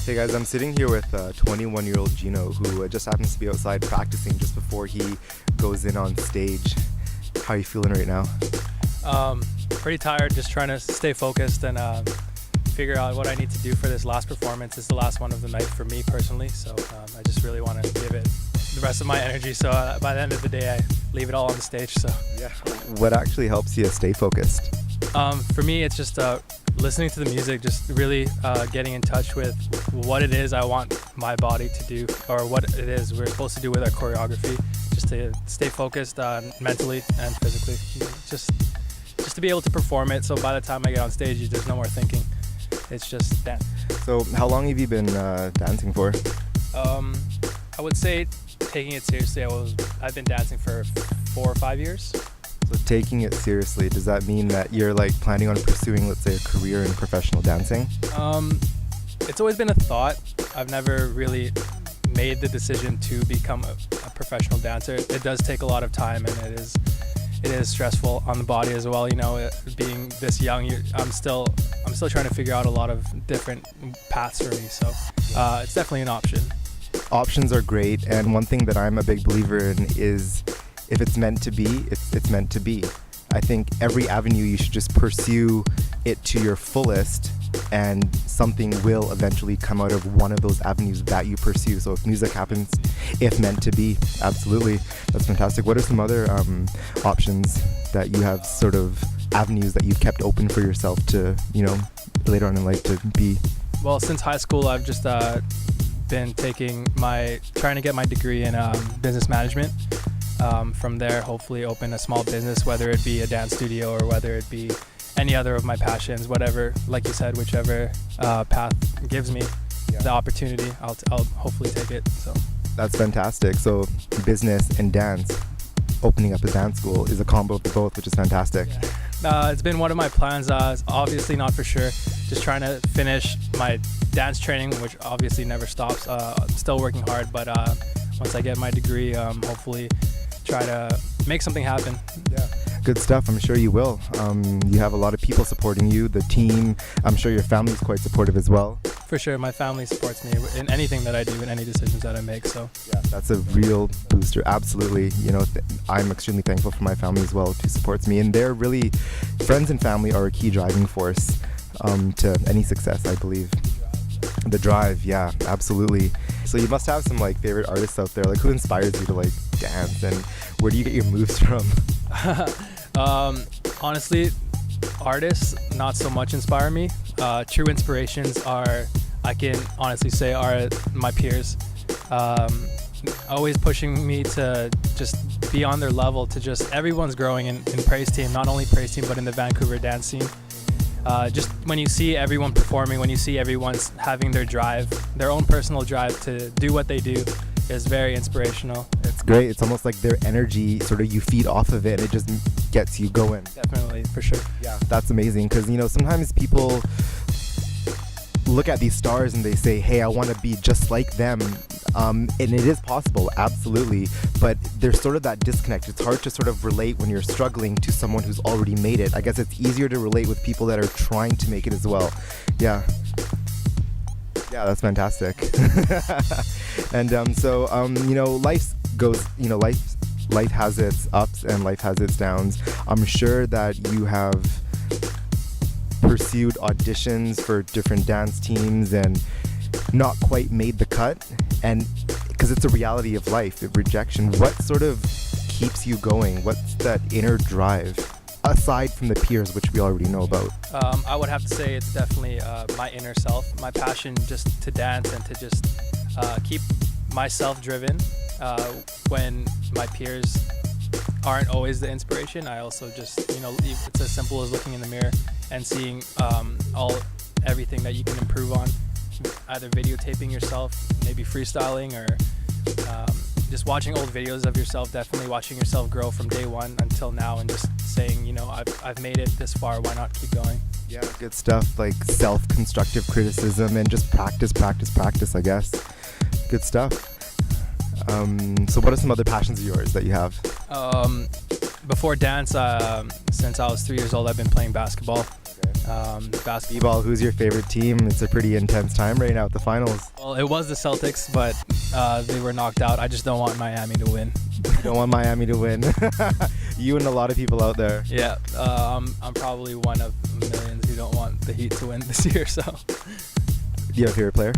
Hey guys, I'm sitting here with 21-year-old Gino, who just happens to be outside practicing just before he goes in on stage. How are you feeling right now? Pretty tired, just trying to stay focused and figure out what I need to do for this last performance. It's the last one of the night for me personally, so I just really want to give it the rest of my energy, so by the end of the day I leave it all on the stage. So yeah. What actually helps you stay focused? For me, it's just listening to the music, just really getting in touch with what it is I want my body to do, or what it is we're supposed to do with our choreography, just to stay focused mentally and physically, just to be able to perform it, so by the time I get on stage there's no more thinking, it's just that. So how long have you been dancing for? I would say, taking it seriously, I've been dancing for 4 or 5 years. So taking it seriously, does that mean that you're planning on pursuing, let's say, a career in professional dancing? It's always been a thought. I've never really made the decision to become a professional dancer. It does take a lot of time, and it is stressful on the body as well. Being this young, I'm still trying to figure out a lot of different paths for me. So it's definitely an option. Options are great, and one thing that I'm a big believer in is, if it's meant to be, it's meant to be. I think every avenue you should just pursue it to your fullest, and something will eventually come out of one of those avenues that you pursue. So if music happens, if meant to be, absolutely, that's fantastic. What are some other options that you have, sort of avenues that you've kept open for yourself to, later on in life to be? Well, since high school, I've just been trying to get my degree in business management. From there, hopefully open a small business, whether it be a dance studio or whether it be any other of my passions, whatever, like you said, whichever path gives me the opportunity, I'll hopefully take it. So that's fantastic. So business and dance, opening up a dance school is a combo of both, which is fantastic. Yeah. It's been one of my plans, obviously not for sure, just trying to finish my dance training, which obviously never stops. I'm still working hard, but once I get my degree, hopefully try to make something happen. Yeah, good stuff. I'm sure you will. You have a lot of people supporting you, the team. I'm sure your family's quite supportive as well. For sure, my family supports me in anything that I do, in any decisions that I make. So yeah, that's a real booster. Absolutely. I'm extremely thankful for my family as well, who supports me, and they're really, friends and family are a key driving force to any success, I believe. The drive, yeah, absolutely. So you must have some favorite artists out there. Who inspires you to dance, and where do you get your moves from? Honestly, artists not so much inspire me. True inspirations I can honestly say, are my peers. Always pushing me to just be on their level, to just, everyone's growing in Praise Team, not only Praise Team, but in the Vancouver dance scene. Just when you see everyone performing, when you see everyone's having their drive, their own personal drive to do what they do, is very inspirational. It's great. It's almost like their energy, sort of, you feed off of it, and it just gets you going. Definitely, for sure. Yeah, that's amazing, because sometimes people look at these stars and they say, hey, I want to be just like them. And it is possible, absolutely, but there's sort of that disconnect. It's hard to sort of relate when you're struggling to someone who's already made it. I guess it's easier to relate with people that are trying to make it as well. Yeah, that's fantastic. And life goes, life has its ups and life has its downs. I'm sure that you have pursued auditions for different dance teams and not quite made the cut, and because it's a reality of life, rejection. What sort of keeps you going? What's that inner drive, aside from the peers, which we already know about? I would have to say it's definitely my inner self, my passion just to dance and to just keep myself driven when my peers aren't always the inspiration. I also just, it's as simple as looking in the mirror and seeing everything that you can improve on, either videotaping yourself, maybe freestyling, or just watching old videos of yourself, definitely watching yourself grow from day one until now, and just saying, I've made it this far, why not keep going? Yeah, good stuff, like self-constructive criticism and just practice, I guess. Good stuff. So what are some other passions of yours that you have? Before dance, since I was 3 years old, I've been playing basketball. Basketball. B-ball, who's your favorite team? It's a pretty intense time right now at the finals. Well, it was the Celtics, but they were knocked out. I just don't want Miami to win. You don't want Miami to win. You and a lot of people out there. Yeah, I'm probably one of millions who don't want the Heat to win this year. So, Do you have a favorite player?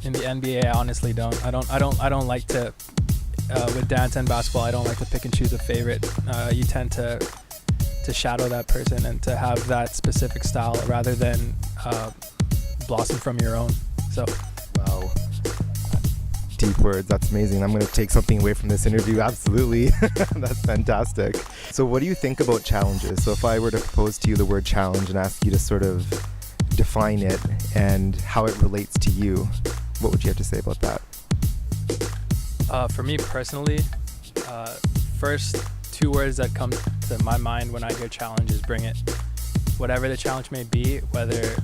in the NBA, I honestly don't. I don't like to. With dance and basketball, I don't like to pick and choose a favorite. You tend to shadow that person and to have that specific style rather than blossom from your own. So, Wow. Deep words. That's amazing. I'm going to take something away from this interview. Absolutely. That's fantastic. So what do you think about challenges? So if I were to propose to you the word challenge and ask you to sort of define it and how it relates to you, what would you have to say about that? for me personally, first two words that come to my mind when I hear challenge is bring it. Whatever the challenge may be, whether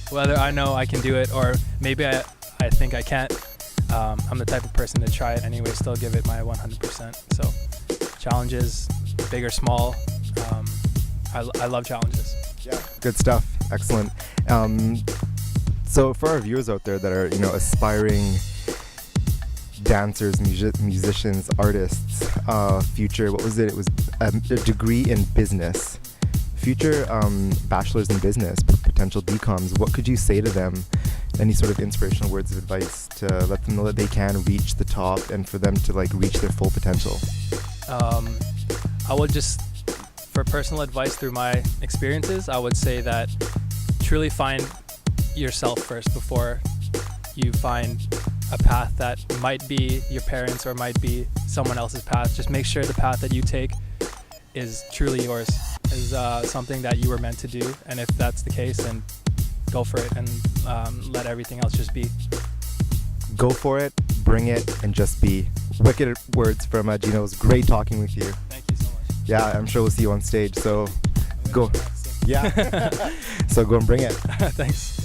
whether I know I can do it or maybe I think I can't, I'm the type of person to try it anyway, still give it my 100%. So challenges, big or small, I love challenges. Yeah, good stuff. Excellent. So for our viewers out there that are, aspiring dancers, musicians, artists, future, what was it? It was a degree in business. Future bachelors in business, potential DComs, what could you say to them? Any sort of inspirational words of advice to let them know that they can reach the top and for them to reach their full potential? I would just, for personal advice through my experiences, I would say that truly find yourself first before you find a path that might be your parents or might be someone else's path. Just make sure the path that you take is truly yours, is something that you were meant to do, and if that's the case, then go for it and let everything else just be. Go for it, bring it, and just be. Wicked words from Gino. It was great talking with you. Thank you so much. Yeah, I'm sure we'll see you on stage, so go. Yeah. So go and bring it. Thanks.